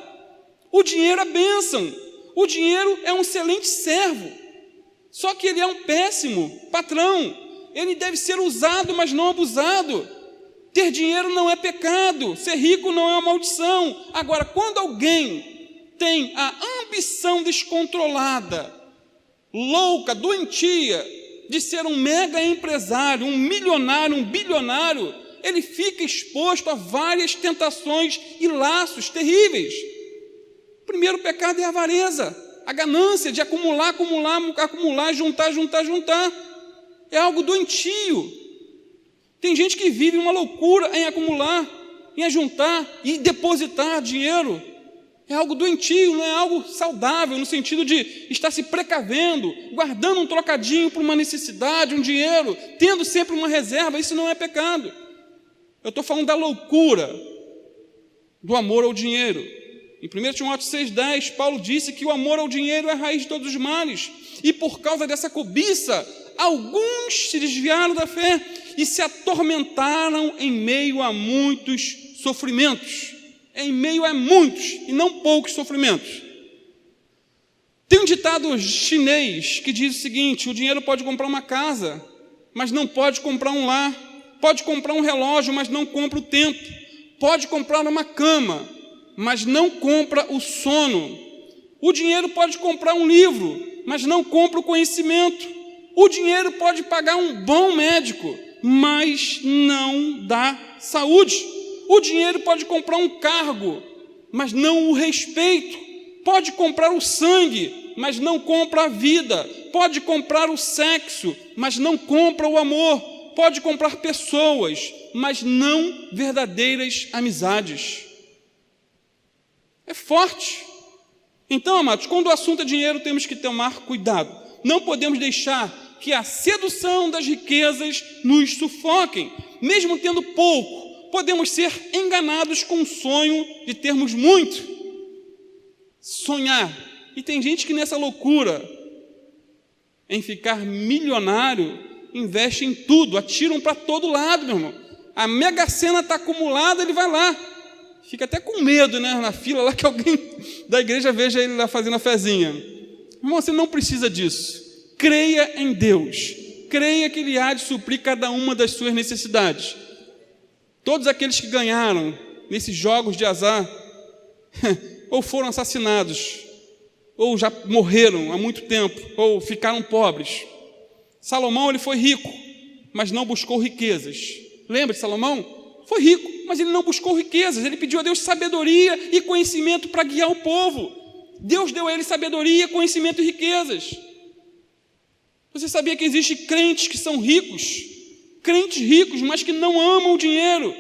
O dinheiro é bênção. O dinheiro é um excelente servo. Só que ele é um péssimo patrão. Ele deve ser usado, mas não abusado. Ter dinheiro não é pecado, ser rico não é uma maldição. Agora, quando alguém tem a ambição descontrolada, louca, doentia, de ser um mega empresário, um milionário, um bilionário, ele fica exposto a várias tentações e laços terríveis. O primeiro pecado é a avareza, a ganância de acumular, juntar. É algo doentio. Tem gente que vive uma loucura em acumular, em ajuntar e depositar dinheiro. É algo doentio, não é algo saudável, no sentido de estar se precavendo, guardando um trocadinho para uma necessidade, um dinheiro, tendo sempre uma reserva. Isso não é pecado. Eu estou falando da loucura, do amor ao dinheiro. Em 1 Timóteo 6,10, Paulo disse que o amor ao dinheiro é a raiz de todos os males. E por causa dessa cobiça, alguns se desviaram da fé e se atormentaram em meio a muitos sofrimentos. Em meio a muitos e não poucos sofrimentos. Tem um ditado chinês que diz o seguinte: o dinheiro pode comprar uma casa, mas não pode comprar um lar. Pode comprar um relógio, mas não compra o tempo. pode comprar uma cama, mas não compra o sono. O dinheiro pode comprar um livro, mas não compra o conhecimento. O dinheiro pode pagar um bom médico, mas não dá saúde. O dinheiro pode comprar um cargo, mas não o respeito. Pode comprar o sangue, mas não compra a vida. Pode comprar o sexo, mas não compra o amor. Pode comprar pessoas, mas não verdadeiras amizades. É forte. Então, amados, quando o assunto é dinheiro, temos que tomar cuidado. Não podemos deixar que a sedução das riquezas nos sufoquem. Mesmo tendo pouco, podemos ser enganados com o sonho de termos muito. Sonhar. E tem gente que nessa loucura em ficar milionário, investe em tudo, atiram para todo lado, meu irmão. A Mega Sena está acumulada, ele vai lá. Fica até com medo, né, na fila lá, que alguém da igreja veja ele lá fazendo a fezinha. Irmão, você não precisa disso. Creia em Deus. Creia que Ele há de suprir cada uma das suas necessidades. Todos aqueles que ganharam nesses jogos de azar, ou foram assassinados, ou já morreram há muito tempo, ou ficaram pobres. Salomão, ele foi rico, mas não buscou riquezas. Lembra de Salomão? Foi rico, mas ele não buscou riquezas. Ele pediu a Deus sabedoria e conhecimento para guiar o povo. Deus deu a ele sabedoria, conhecimento e riquezas. Você sabia que existem crentes que são ricos? Crentes ricos, mas que não amam o dinheiro.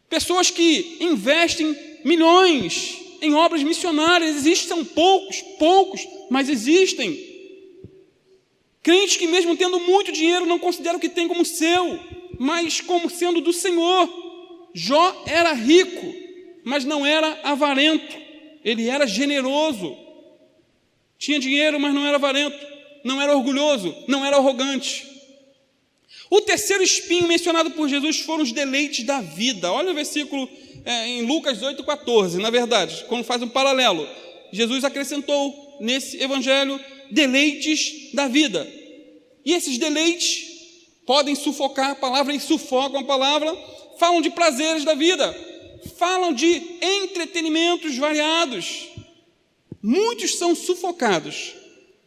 Pessoas que investem milhões em obras missionárias. Existem, são poucos, mas existem. Crentes que mesmo tendo muito dinheiro não consideram o que tem como seu, mas como sendo do Senhor. Jó era rico, mas não era avarento. Ele era generoso. Tinha dinheiro, mas não era avarento. Não era orgulhoso, não era arrogante. O terceiro espinho mencionado por Jesus foram os deleites da vida. Olha o versículo em Lucas 8,14. Na verdade, quando faz um paralelo, Jesus acrescentou nesse evangelho deleites da vida. E esses deleites podem sufocar a palavra e sufocam a palavra. Falam de prazeres da vida. Falam de entretenimentos variados. Muitos são sufocados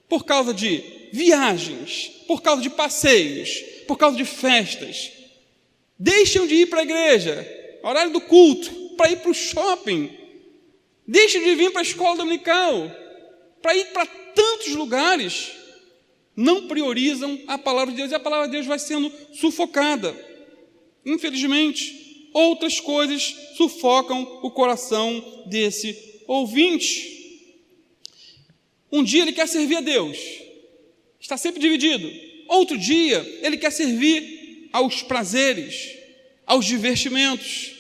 por causa de viagens, por causa de passeios, por causa de festas. Deixam de ir para a igreja, horário do culto, para ir para o shopping. Deixam de vir para a escola dominical, para ir para tantos lugares. Não priorizam a palavra de Deus e a palavra de Deus vai sendo sufocada. Infelizmente, outras coisas sufocam o coração desse ouvinte. Um dia ele quer servir a Deus, está sempre dividido. Outro dia ele quer servir aos prazeres, aos divertimentos,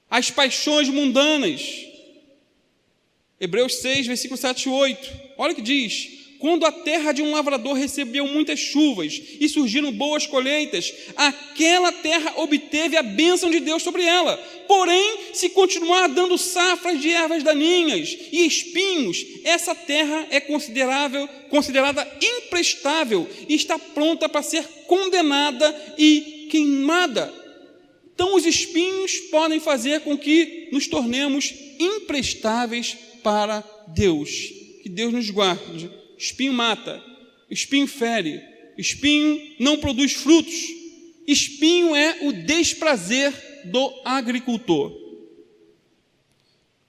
às paixões mundanas. Hebreus 6, versículo 7 e 8. Olha o que diz: quando a terra de um lavrador recebeu muitas chuvas e surgiram boas colheitas, aquela terra obteve a bênção de Deus sobre ela. Porém, se continuar dando safras de ervas daninhas e espinhos, essa terra é considerada imprestável e está pronta para ser condenada e queimada. Então, os espinhos podem fazer com que nos tornemos imprestáveis para Deus. Que Deus nos guarde. Espinho mata, espinho fere, espinho não produz frutos. Espinho é o desprazer do agricultor.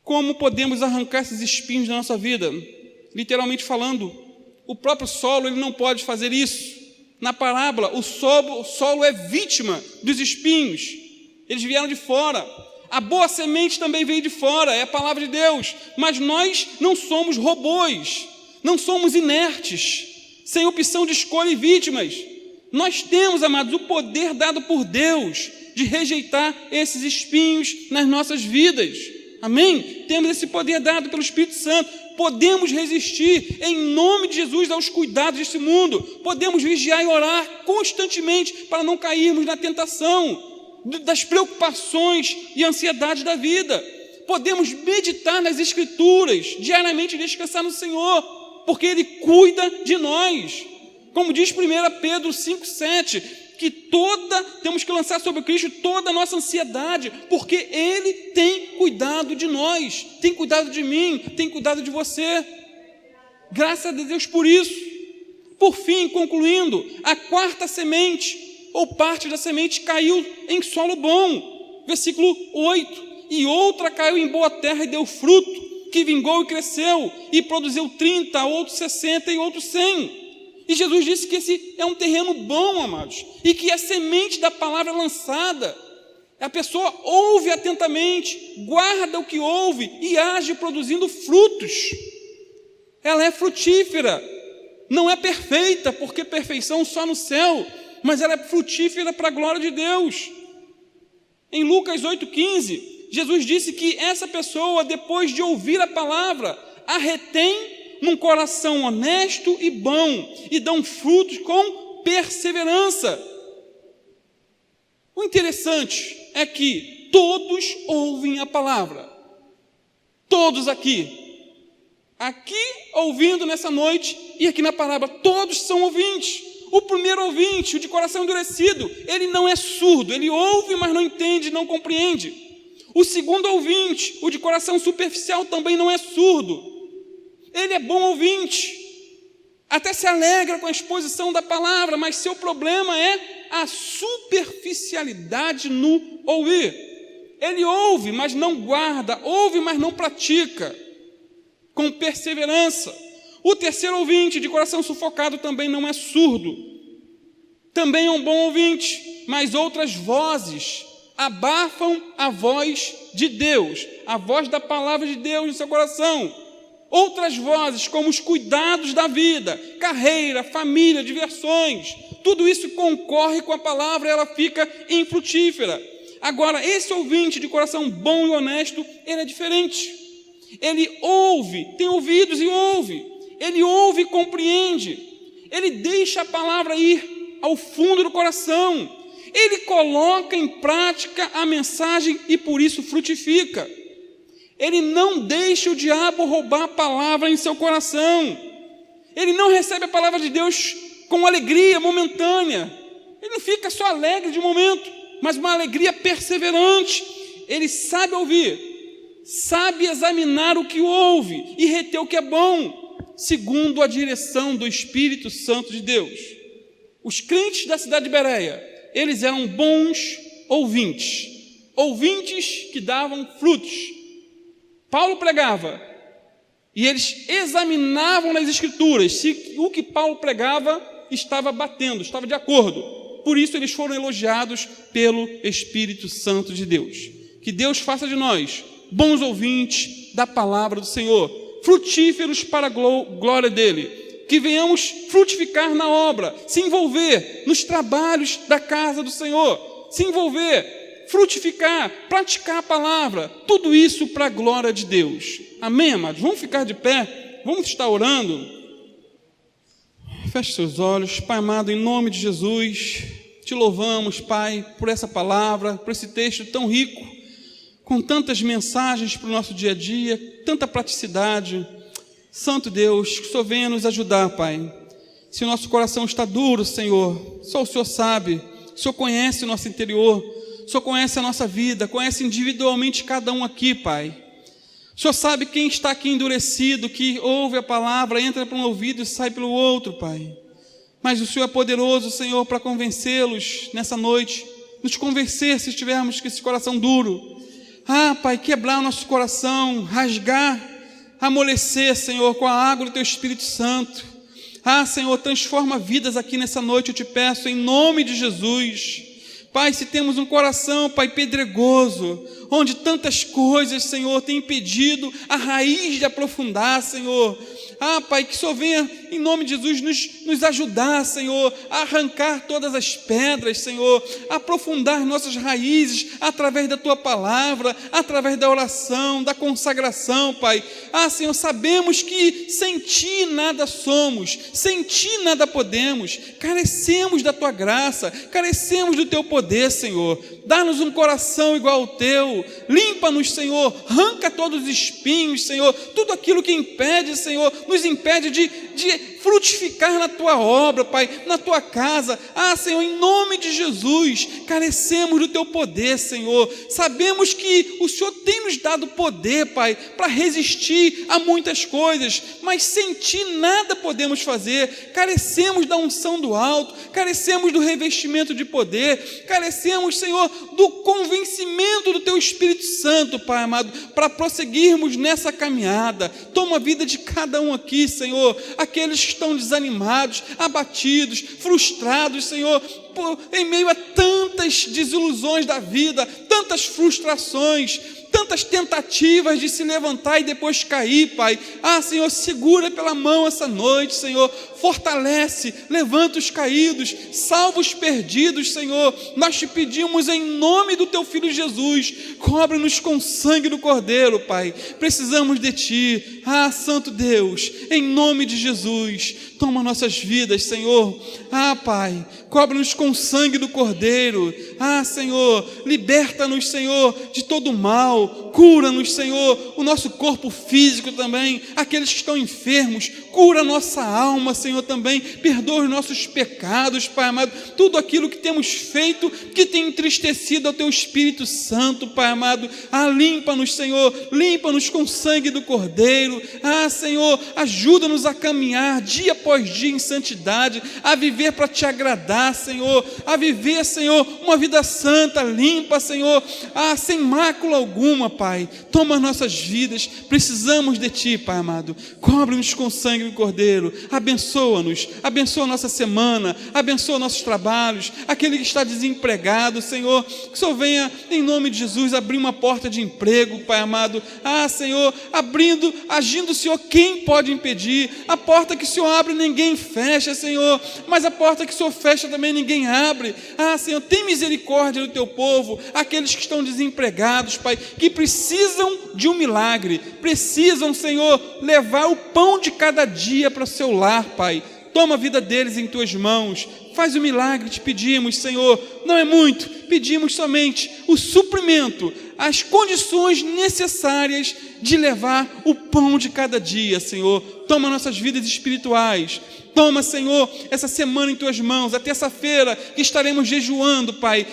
Como podemos arrancar esses espinhos da nossa vida? Literalmente falando, o próprio solo ele não pode fazer isso. Na parábola, o solo é vítima dos espinhos. Eles vieram de fora. A boa semente também veio de fora, é a palavra de Deus. Mas nós não somos robôs. Não somos inertes, sem opção de escolha e vítimas. Nós temos, amados, o poder dado por Deus de rejeitar esses espinhos nas nossas vidas. Amém? Temos esse poder dado pelo Espírito Santo. Podemos resistir em nome de Jesus aos cuidados desse mundo. Podemos vigiar e orar constantemente para não cairmos na tentação das preocupações e ansiedades da vida. Podemos meditar nas Escrituras, diariamente descansar no Senhor, porque Ele cuida de nós. Como diz 1 Pedro 5,7, que temos que lançar sobre Cristo toda a nossa ansiedade, porque Ele tem cuidado de nós, tem cuidado de mim, tem cuidado de você. Graças a Deus por isso. Por fim, concluindo, a quarta semente, ou parte da semente, caiu em solo bom. Versículo 8. E outra caiu em boa terra e deu fruto, que vingou e cresceu, e produziu 30, outro 60 e outro 100. E Jesus disse que esse é um terreno bom, amados, e que a semente da palavra é lançada. A pessoa ouve atentamente, guarda o que ouve e age produzindo frutos. Ela é frutífera, não é perfeita, porque perfeição só no céu, mas ela é frutífera para a glória de Deus. Em Lucas 8,15, Jesus disse que essa pessoa, depois de ouvir a palavra, a retém num coração honesto e bom, e dão frutos com perseverança. O interessante é que todos ouvem a palavra, todos aqui ouvindo nessa noite, e aqui na palavra, todos são ouvintes. O primeiro ouvinte, o de coração endurecido, ele não é surdo, ele ouve, mas não entende, não compreende. O segundo ouvinte, o de coração superficial, também não é surdo. Ele é bom ouvinte, até se alegra com a exposição da palavra, mas seu problema é a superficialidade no ouvir. Ele ouve, mas não guarda, ouve, mas não pratica, com perseverança. O terceiro ouvinte, de coração sufocado, também não é surdo, também é um bom ouvinte, mas outras vozes abafam a voz de Deus, a voz da palavra de Deus no seu coração. Outras vozes, como os cuidados da vida, carreira, família, diversões, tudo isso concorre com a palavra e ela fica infrutífera. Agora, esse ouvinte de coração bom e honesto, ele é diferente. Ele ouve, tem ouvidos e ouve. Ele ouve e compreende. Ele deixa a palavra ir ao fundo do coração. Ele coloca em prática a mensagem e por isso frutifica. Ele não deixa o diabo roubar a palavra em seu coração. Ele não recebe a palavra de Deus com alegria momentânea. Ele não fica só alegre de momento, mas uma alegria perseverante. Ele sabe ouvir, sabe examinar o que ouve e reter o que é bom, segundo a direção do Espírito Santo de Deus. Os crentes da cidade de Bereia, eles eram bons ouvintes, ouvintes que davam frutos. Paulo pregava, e eles examinavam nas Escrituras se o que Paulo pregava estava batendo, estava de acordo. Por isso eles foram elogiados pelo Espírito Santo de Deus. Que Deus faça de nós bons ouvintes da palavra do Senhor, frutíferos para a glória dele. Que venhamos frutificar na obra, se envolver nos trabalhos da casa do Senhor, se envolver, frutificar, praticar a palavra, tudo isso para a glória de Deus. Amém, amados? Vamos ficar de pé, vamos estar orando. Feche seus olhos. Pai amado, em nome de Jesus, te louvamos, Pai, por essa palavra, por esse texto tão rico, com tantas mensagens para o nosso dia a dia, tanta praticidade. Santo Deus, que o Senhor venha nos ajudar, Pai. Se o nosso coração está duro, Senhor, só o Senhor sabe, o Senhor conhece o nosso interior, o Senhor conhece a nossa vida, conhece individualmente cada um aqui, Pai. O Senhor sabe quem está aqui endurecido, que ouve a palavra, entra por um ouvido e sai pelo outro, Pai. Mas o Senhor é poderoso, Senhor, para convencê-los nessa noite, nos convencer se estivermos com esse coração duro. Pai, quebrar o nosso coração, rasgar, amolecer, Senhor, com a água do Teu Espírito Santo. Senhor, transforma vidas aqui nessa noite, eu te peço, em nome de Jesus. Pai, se temos um coração, Pai, pedregoso, onde tantas coisas, Senhor, têm impedido a raiz de aprofundar, Senhor. Pai, que o Senhor venha, em nome de Jesus, nos ajudar, Senhor, a arrancar todas as pedras, Senhor, a aprofundar nossas raízes através da Tua palavra, através da oração, da consagração, Pai. Senhor, sabemos que sem Ti nada somos, sem Ti nada podemos, carecemos da Tua graça, carecemos do Teu poder, Senhor. Dá-nos um coração igual ao Teu, limpa-nos, Senhor, arranca todos os espinhos, Senhor, tudo aquilo que impede, Senhor, nos impede de frutificar na tua obra, Pai, na tua casa. Senhor, em nome de Jesus, carecemos do teu poder, Senhor. Sabemos que o Senhor tem nos dado poder, Pai, para resistir a muitas coisas, mas sem Ti nada podemos fazer. Carecemos da unção do alto, carecemos do revestimento de poder, carecemos, Senhor, do convencimento do Teu Espírito Santo, Pai amado, para prosseguirmos nessa caminhada. Toma a vida de cada um aqui, Senhor, aqueles que estão desanimados, abatidos, frustrados, Senhor, em meio a tantas desilusões da vida, tantas frustrações, tantas tentativas de se levantar e depois cair, Pai. Senhor, segura pela mão essa noite, Senhor, fortalece, levanta os caídos, salva os perdidos, Senhor. Nós te pedimos em nome do Teu Filho Jesus, cobre-nos com o sangue do Cordeiro, Pai. Precisamos de Ti, Santo Deus, em nome de Jesus, toma nossas vidas, Senhor. Pai, cobre-nos com o sangue do Cordeiro. Senhor, liberta-nos, Senhor, de todo mal. Cura-nos, Senhor, o nosso corpo físico também, aqueles que estão enfermos. Cura a nossa alma, Senhor, também. Perdoa os nossos pecados, Pai amado. Tudo aquilo que temos feito que tem entristecido ao Teu Espírito Santo, Pai amado. Limpa-nos, Senhor. Limpa-nos com o sangue do Cordeiro. Senhor, ajuda-nos a caminhar dia após dia em santidade, a viver para Te agradar, Senhor. A viver, Senhor, uma vida santa, limpa, Senhor, sem mácula alguma, Pai. Toma nossas vidas. Precisamos de Ti, Pai amado. Cobre-nos com o sangue do Cordeiro. Abençoa-nos, abençoa a nossa semana, abençoa nossos trabalhos, aquele que está desempregado, Senhor, que o Senhor venha, em nome de Jesus, abrir uma porta de emprego, Pai amado. Senhor, agindo, Senhor, quem pode impedir? A porta que o Senhor abre, ninguém fecha, Senhor, mas a porta que o Senhor fecha também ninguém abre. Senhor, tem misericórdia do Teu povo, aqueles que estão desempregados, Pai, que precisam de um milagre, precisam, Senhor, levar o pão de cada dia para o seu lar, Pai. Toma a vida deles em Tuas mãos. Faz o milagre, te pedimos, Senhor. Não é muito, pedimos somente o suprimento, as condições necessárias de levar o pão de cada dia, Senhor. Toma nossas vidas espirituais. Toma, Senhor, essa semana em Tuas mãos, a terça-feira que estaremos jejuando, Pai,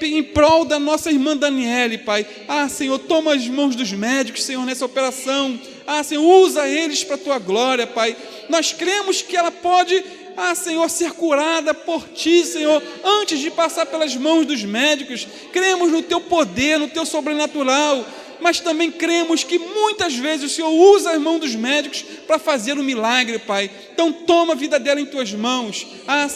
em prol da nossa irmã Daniele, Pai. Senhor, toma as mãos dos médicos, Senhor, nessa operação. Senhor, usa eles para a Tua glória, Pai. Nós cremos que ela pode, Senhor, ser curada por Ti, Senhor, antes de passar pelas mãos dos médicos. Cremos no Teu poder, no Teu sobrenatural, mas também cremos que muitas vezes o Senhor usa as mãos dos médicos para fazer um milagre, Pai. Então toma a vida dela em Tuas mãos.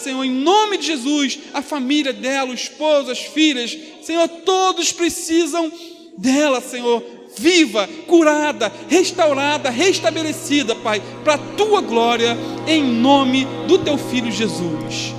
Senhor, em nome de Jesus, a família dela, o esposo, as filhas, Senhor, todos precisam dela, Senhor, viva, curada, restaurada, restabelecida, Pai, para a Tua glória, em nome do Teu Filho Jesus.